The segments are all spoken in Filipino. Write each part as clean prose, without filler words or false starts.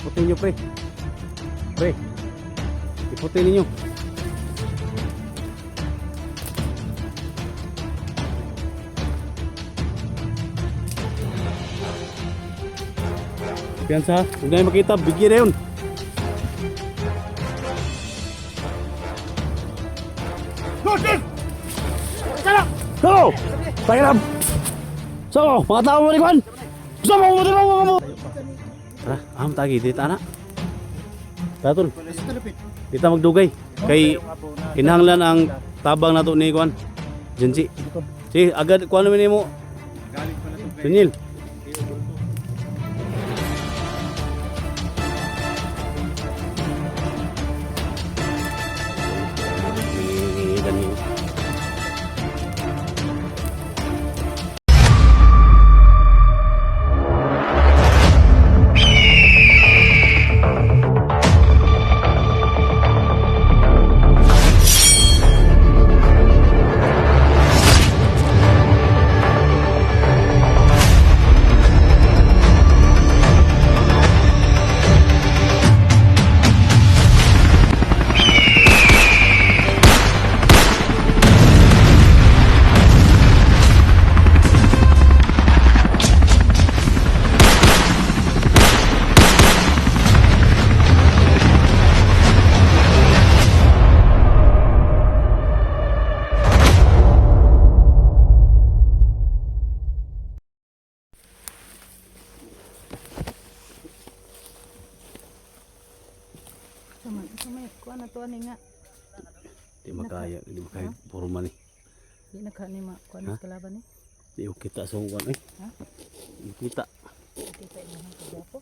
Iputin nyo, pre. Pre. Iputin ninyo. Piyansa, huwag na yung makita. Bigyan na yun. So, pakiram. So, mga tao mo ni Kwan. Gusto mo, mo. Tara, tagi, dito na. Tatol, dito magdugay. Kay kinahanglan ang tabang na to ni Kwan. Jensi. Si, agad, kuha naman mo. Sunil. Kuan na to ani nga. Di makaya puro man eh. Di na ka ni ma kuan sa kalaban ni. Di ko kita sa kuan eh. Ha? Di kita. Kita mo sa gapo.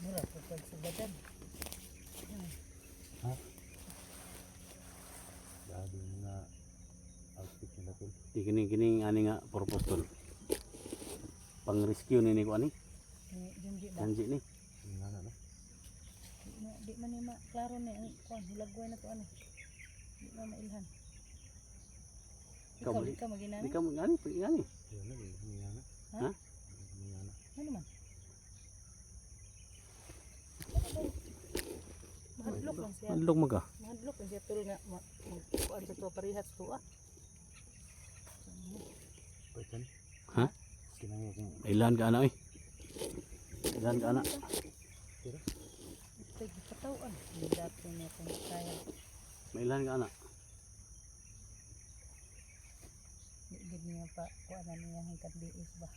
Mura ko pag sa badan. Ha? Dado nga outfit nila tol. Di kining ani nga purpose tol. Pang rescue ni ko ani. Janji ni. Ngana no. Di man ni ma klaro ni kuan hilagway na to ani. Di na mailhan. Ikaw maginani? Ikaw ngani, ngani. Ha? Ano man? Mahadlok lang siya. Hadlok maga. Mahadlok lang siya tol nga kuan sa to parehas to ah. Ha? Ilan ka ana eh. Ilan ka ana. Katawan. Lidat ko na kung kaya. Mailan ka ana. Di niya pa kuan na niya hangkat diis ba.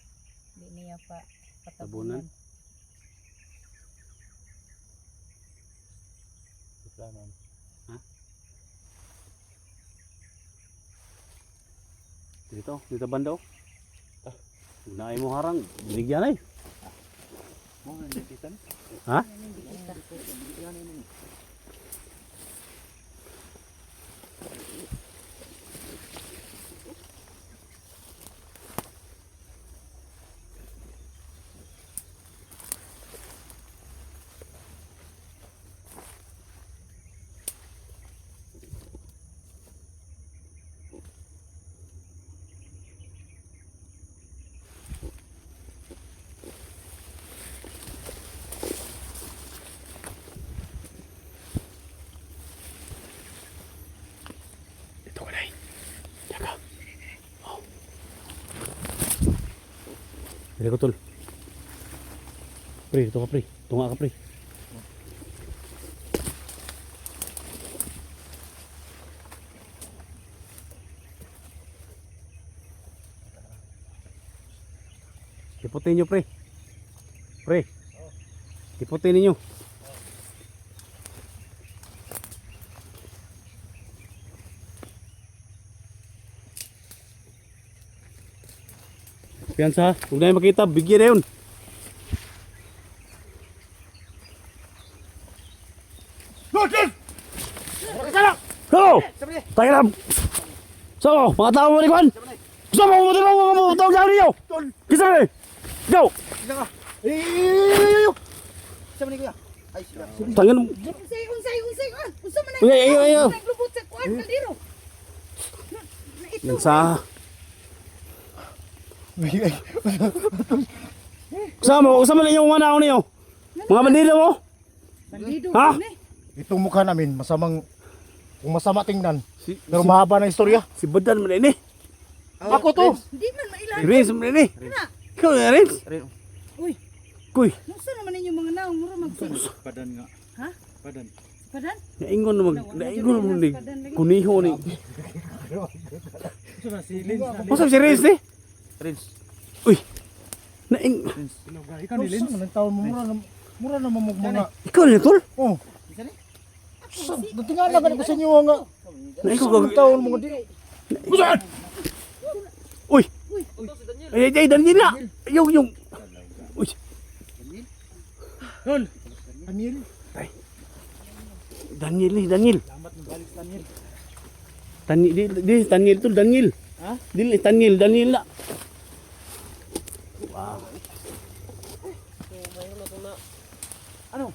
Di niya pa Tabunan. patabunan. Ha? Dito banda oh. Naay mo harang, binigyan ay. Ha? Dili ko tol. Pre, ito ka pre. Tunga ka pre. Iputin nyo pre. Pre. Iputin ninyo. Piyansa, huwag na yung makita, bigyan na yun. So, pakiram. So, mga tao mo ni Kwan. Gusto mo, tawag lang ninyo. Kisa na eh. Go. Sama ni kuya. Ay, sila. Tangan mo. Unsay unsa man Ayo. naglubot sa kuan kaldero. Piyansa. Sama na yung manaw niyo. Mga bandido mo? Bandido Ha? ni. Itong mukha namin, kung masama tingnan. Si, Pero mahaba na istorya. si Badan mo na ini. Ako to. Di man mailan. Si Rins mo na ini. Kana. Ikaw na Rins. Uy, Kuy. musta naman ninyo mga naong mura magsi. Padan nga. Ha? Padan. Padan? Naingon na ni kuniho ni. Ito na si Lins. Masa si Rins ni? Lins. Uy. Naing. Ikaw ni Lins. Ang taon mo, mura na mamugmanga. Ikaw na tol. Oh. Datingan na ko sa inyo nga. Naing ko Ang taon mo nga di. Busan! Uy! Ay, Daniel na! Yung... Uy! Tol. Daniel. Daniel ni, Daniel. Daniel tol, Daniel. Ha? Daniel na. Wow. Ano?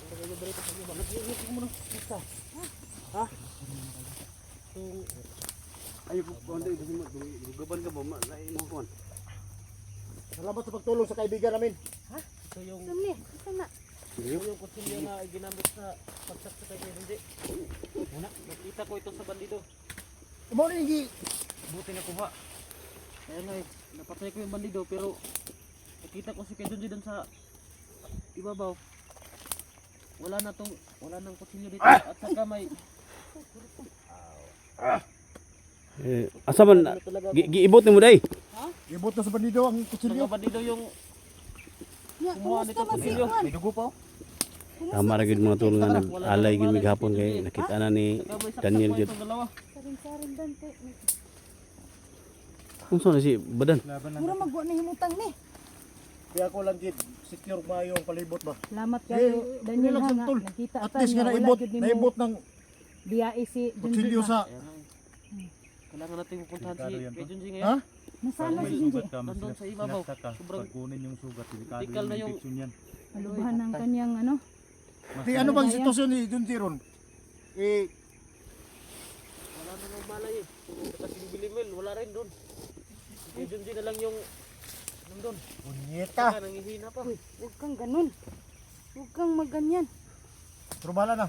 Ayo po, konti kasi gaban ka ba? Lain mo kon. Salamat sa pagtulong sa kaibigan namin. Ito yung Sumni, ito na. yung kutsilyo na ginamit sa pagsaksa kay Hindi. Una, nakita ko ito sa bandido. Amo ni gi. Buti na kuha. Kaya nga napatay ko yung bandido pero nakita ko si Kedunji doon sa ibabaw. Wala nang kutsilyo dito at saka may Asa man giibot ni mo dai? Ibot na sa bandido ang kutsilyo. mga bandido yung Ya, kumuha kumusta nito man si kutsilyo. Juan? May dugo pa oh. Tama ra gid mga tol nga nag-alay gid mig hapon kay nakita na ni Saka may saksak Daniel pa gid. itong dalawa. Saring-saring dante. Unsa na si Badan? Mura magwa ni himutang ni. Kaya ako lang gid secure maayo ang palibot ba. Salamat kayo Daniel relax ha lang, nga. tol. Nakita At ta least nga naibot ng Biyai si kutsilyo Junjun. sa Kaya nga, kailangan natin pupuntahan si Kay Junji Ha? ngayon. Nasana si Junjun. Nandun sa ibabaw. Sobrang Pagkunin yung sugat, delikado Tikal na yung yung- infection yan. Malubahan ng kanyang ano. Di ano bang sitwasyon ni Junji ron? wala na nang malay eh. Saka si Bilimel, wala rin doon. Kay Junji na lang yung nandun. Punyeta. Saka nangihina pa. Huwag kang ganun. Huwag kang maganyan. Pero bala na.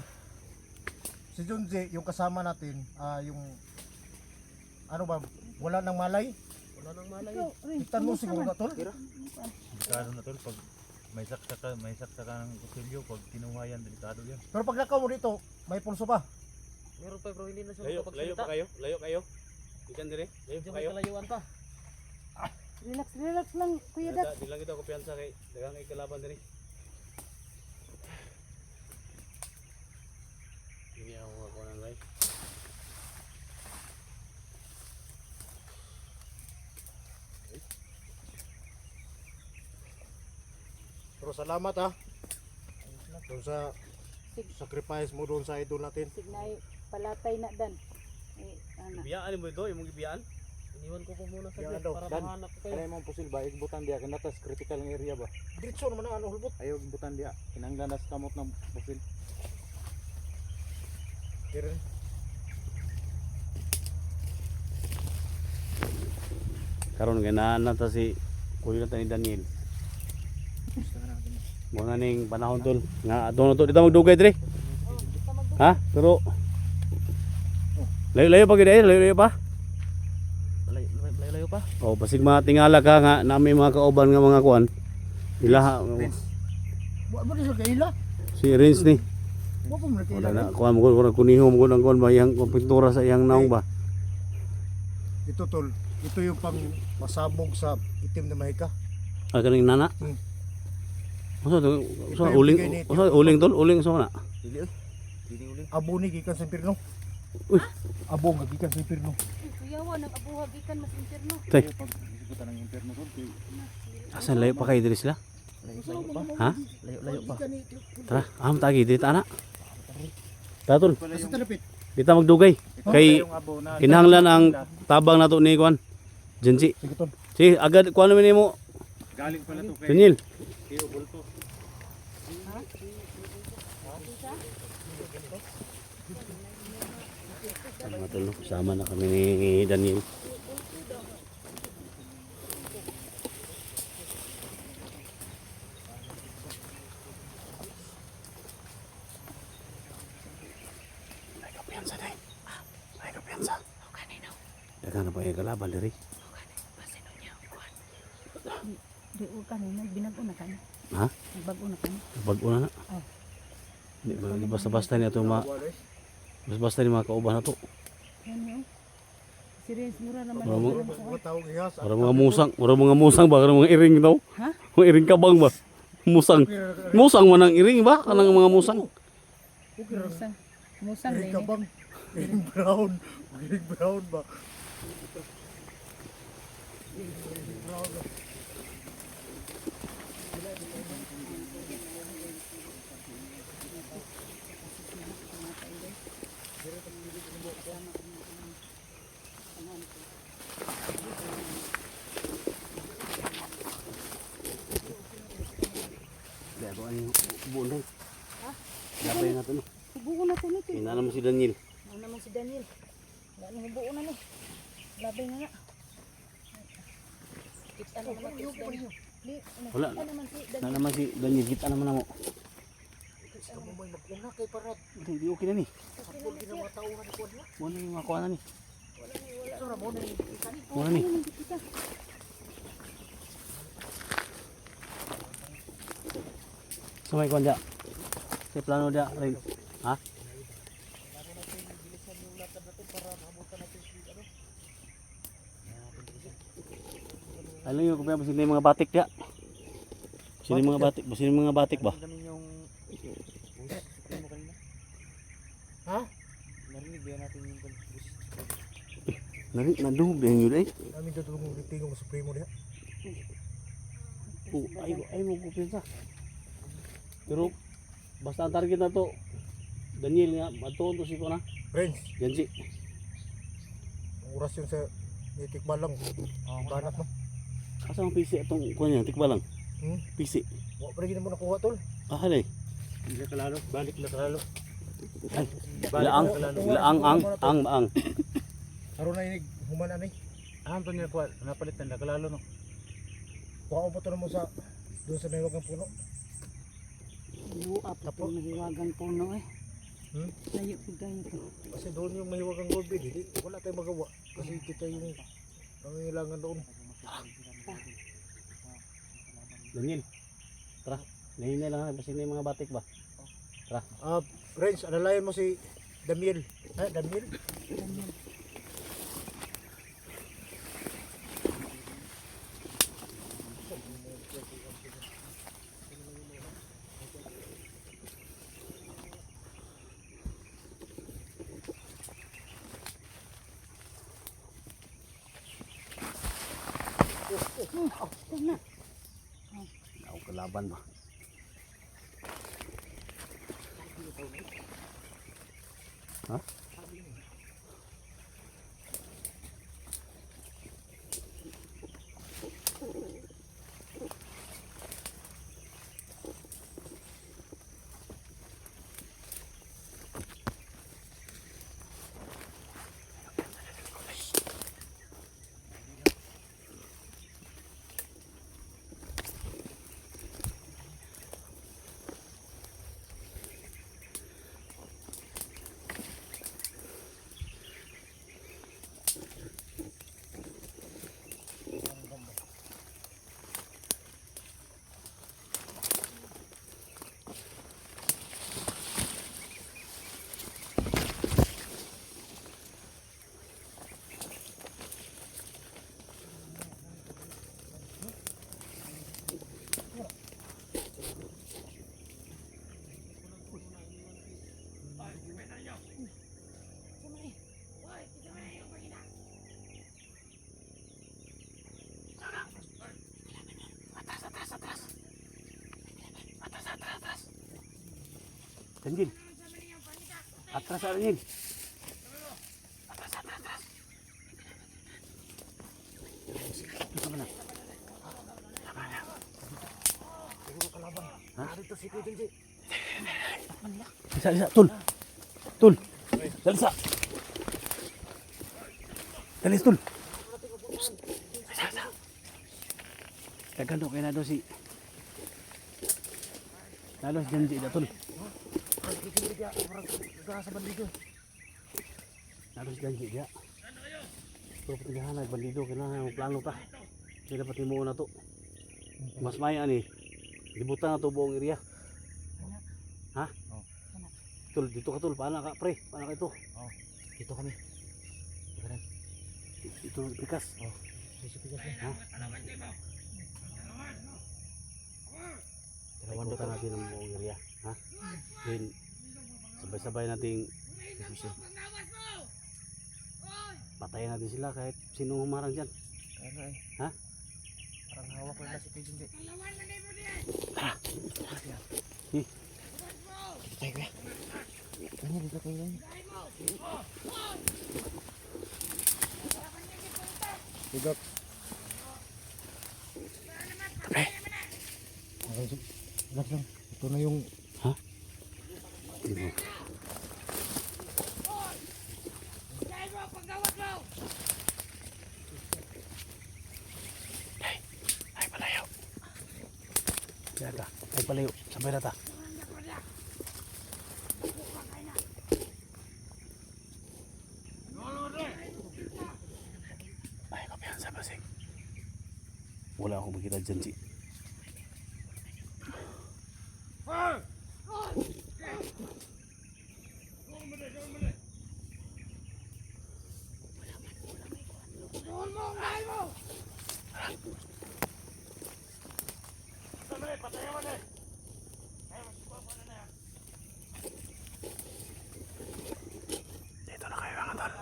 Si Junji, yung kasama natin, yung ano ba, wala nang malay. Wala nang malay. Ikaw, Rin, Kita mo kumusta siguro man? na tol. Delikado na tol, pag may saksa ka ng kutsilyo, pag kinuha yan, delikado yan. Pero pag nakaw mo dito, may pulso pa. Meron pa bro, hindi na siya Layo makapagsalita. pa kayo. Layo kayo. Ikan dire. Layo Medyo pa may kayo. kalayuan pa. Relax lang, Kuya Dak. Di lang kita kumpiyansa kay daghang kay kalaban dire. Hindi ako makuha ng live. Pero salamat ha. Doon sa sacrifice mo doon sa idol natin. Signay, palatay na dan. Ana. Biyaan mo ito, imong gibiyaan. Iniwan ko po muna sa Yan gate daw, para Dan. mahanap ko kayo. Kaya mong pusil ba, igbutan diya, kanatas critical ng area ba? Diretso naman ang ano hulbot. Ayaw igbutan diya, kinanglan na sa kamot ng pusil. Kirin. Karon ganahan na ta si kuya ta ni Daniel. Mo na ning panahon tol nga ato na to dito magdugay dire. Ha? Pero layo pa gid layo pa. Layo pa. Oh, basig mga tingala ka nga nami mga kauban nga mga kuan. Ilaha Wa ba sa kaila? si Rins ni. Wa pa mo na kaila. Wala na kuan mo ko kuniho mo ng kuan ba yang pintura sa iyang naong ba. Ito tol, ito yung pang masabog sa itim na mahika. Ah kaning nana. Hmm. Usa to? Usa Ito yung uling bigay ni- usa uling tol, uling usa na. Dili uling. Abo ni gikan sa impirno. Uy. Abo nga gikan sa impirno. Kuyawa, nag-abuhag ikan mas interno. Tay, Pag isigutan ng impyerno tol, asan layo pa kayo diri sila? Layo pa. Ha? Layo pa. Tara, tagi dito ana. Tatol, Sa talapit. dito magdugay. Kay yung abo na kinahanglan ang tabang nato ni kuan. Jensi. Sige tol. Si agad kuan naman nimo. galing pala to kay Daniel. Kio Bolto. Mga tol, no? Sama na kami ni Daniel. Daghan na pa yung kalaban diri. Di o kanina binago na kani. Ha? Bago na kani. Bago na na. Oh. Di ba basta-basta niya to basta-basta ni mga kauban na to. Yan yun. Serious mura naman. Wala mo- ang kuwan. Matawag ihas. Para mga musang ba, para mga iring daw. Ha? Mga iring kabang ba? Musang. Musang man ang iring ba? Kanang mga musang. Musang. Musang Green din. kabang. Green brown. Green brown ba? Di ako ay buon dai. Labay na to no. Buo na to nito. Ina naman si Daniel. Ano naman si Daniel? Wala nang buo na ni. Labay na nga. Kita naman si Daniel. Di, ano, Wala. kita naman si Na Daniel. naman si Daniel, kita naman na mo. Sa mo may maguna kay parat. Di okay na ni. Kapag ginawatauhan ko niya. Mo na yung makuha na ni. Ito na mo na yung ikan. Mo na ni. Kita. So may kuan dia. Sa plano dia rin. Ha? Alam niyo kung ba sila yung mga batik dia? Sila yung mga batik, sila yung mga batik ba? Namin yung usap mo kanina. Ha? Narinig ba natin yung bus? Nadungog din yun eh. Namin tutulong tingong sa primo niya. Oh, ay mo kumpiyansa. Pero basta ang target na to Daniel nga, matuon to si ko na. Friends, Janji. ang oras yun sa nitikman lang. Banat mo. Asa ang PC atong kuha niya, tikba lang. PC. Wala pa rin mo nakuha tol. Ah, halay. Hindi ka lalo, balik na kalalo. Ay, ang. Aron na inig humana ni. Ahan to niya kuha, napalitan na kalalo no. Kuha mo to mo sa doon sa nahiwagang puno. Buap Tapo. po nahiwagang puno eh. Hmm? Layo po kayo to. Kasi doon yung mahiwagang gold bed, hindi wala tayong magawa kasi kita yung nangangailangan doon. Daniel. Tara, nahinay lang kasi na yung mga batik ba? Friends, alalayan mo si Damiel. Damiel? Ako kalaban ba? Ha? Daniel. Atras Daniel. Atras. Sama na. Ha? Dito si Kuya Jinji. Lisa, tul. Dalisa. Dalis, tul. Lisa. Kagano kaya na doon si... Lalo si Janji na, tul. Lalo si Janji dia. Pero patindahan na, bandido, kailangan ang plano ta. Hindi dapat himuon na to. Mas maya ni, libutan na to buong area. Ha? Tul, dito ka tul, paano ka pre? Paano ka ito? Dito kami. Ito, pikas. Ha? Ikutan natin ang buong area. Ha? Then, sabay-sabay nating patayin natin sila kahit sinong humarang dyan. Kaya nga eh. Ha? Parang hawak ko na si Kuya Junji. Tayo kuya. Kanya dito kayo lang. Sigap. Relax lang. Ito na yung Ay, palayo. Yata, ay palayo. Sabay na ta. Ay, kapiyansa ba sing? Wala akong makita dyan si. Dito na kayo mga tol.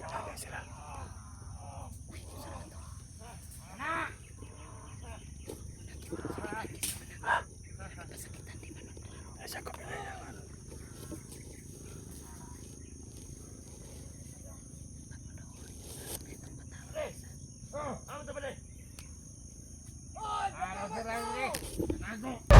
Diyan sila. Sa kapila yan. Ano